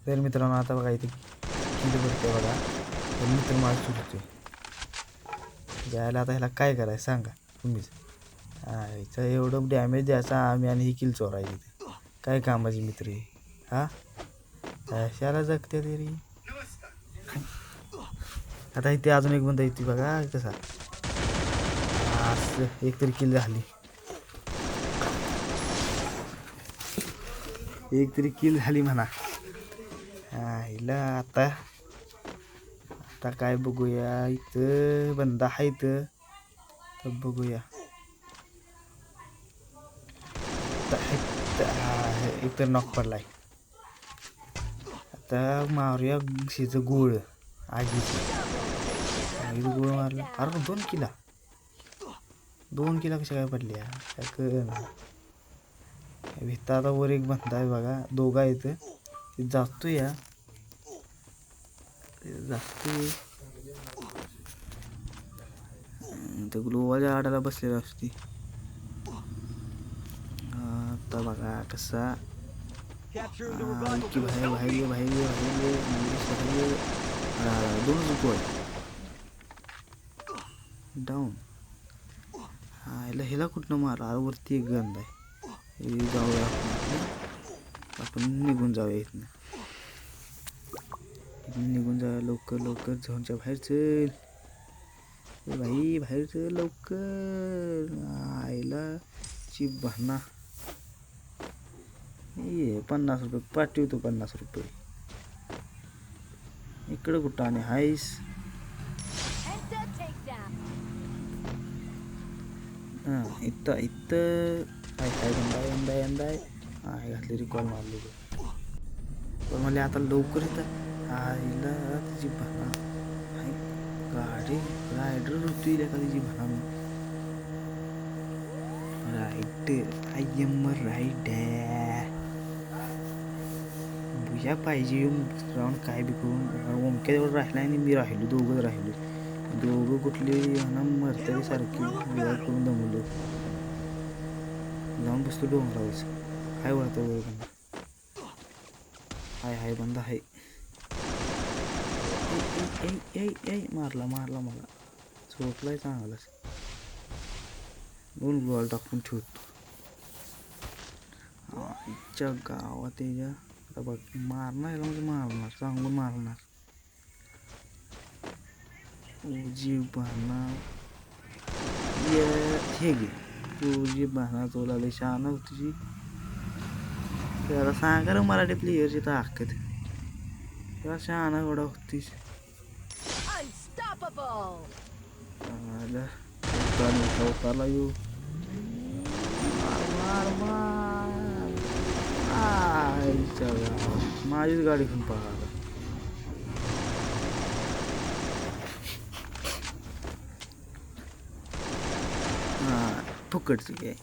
तर मित्रांनो आता बघा इथे किती पडते बघा. तर मित्र माझं चुकतोय जायला. आता ह्याला काय करायचं सांगा तुम्हीच. ह्याचं एवढं डॅमेज द्यायचा आम्ही आणि ही किल चोरायची ते काय कामाची मित्र आहे. हा कशाला जगते तरी. आता इथे अजून एक बंदा येते बघा कसा. असं एक तरी किल झाली. एक तरी किल झाली म्हणा. हिला आता आता काय बघूया. इथं बंदा आहे इथं तर बघूया. एक तर नॉक पडलाय. आता मारूया शिचं गोळ आगीचं गोळ मारला. अरे 2 किला कशा काय पडल्या काय कळ ना. भित्ता आता वर एक बंदा आहे बघा. दोघा इथं ते जातो या जातो तर ग्लोवाच्या आडाला बसलेला असते. आता बघा कसा की बाहेर बाहेर बाहेर बाहेर 2 गोळ डाऊन. ह्याला कुठनं मारा. वरती एक गंध आहे. जाऊया आपण निघून जाऊया इथनं. निघून जाऊया लवकर लवकर. झोनच्या बाहेर चल भाई बाहेर चल लवकर. आईला चिप भाना. ये 50 रुपये पाठवतो 50 रुपये. इकडं कुठं आणि हायस. इथं इथं काय काय यंदा यंदा आहे घातली. रिकॉल मारली पण मला आता लवकर येतं. आईला तिची भाना गाडी रायडर होती एखाद्याची भाना. राईट आय एम राईट बुया पाहिजे. राऊंड काय बी करून ओमक्यावर राहिला आणि मी राहिलो. दोघं राहिलो. दोघं कुठली ना मरतरी सारखी विवाह करून दमवलो. जाऊन बसतो डोंगरावरच. काय वळतं वर बंदा. हाय बंदा आहे. मारला मला चोटलाय चांगलाच. 2 बॉल टाकून ठेवतो. आजच्या गावात याच्या आता बघ मारणार म्हणजे मारणार चांगलं मारणार. तुझी बहाना हे घे. तुझी बहाना तुला लय शहाणा होती. त्याला सांगा रे मराठी प्लेयरची ताकद. त्याला शहाणा एवढा होतीस. उतारला येऊ. माझीच गाडी घेऊन पळाला. फुकटची काय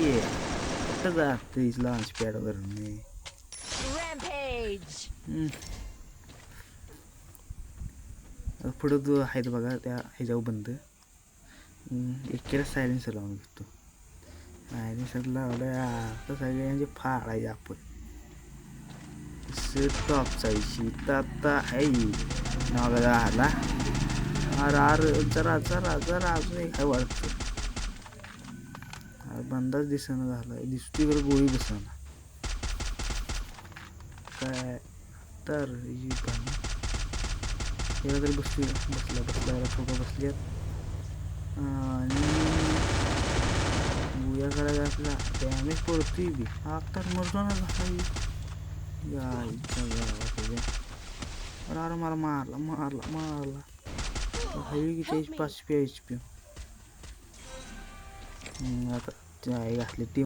ये कुठं जात लॉन्च पॅडवर. पुढं जो आहेत बघा त्या ह्याच्यावर बंद. एकेला सायलेन्सर लावून घेतो. सायलेन्सर लावलं आता सगळ्यांचे फाडायचे आपण. टॉपचा आता आहे नाव आला. अरे जरा अजून एक काय वाटतं. बंदाच दिसणं झाला. दिसतोय बरं गोळी बसना काय तर ही पण याला तरी बसल्या ठोका बसल्यात. आणि बुया करायला आपला डॅमेज पडतोय बी. आता मरतो झाला यायच्या गावात. अरे मला मारला हवी किती 5 HP. आता ते आहे घातली टीम.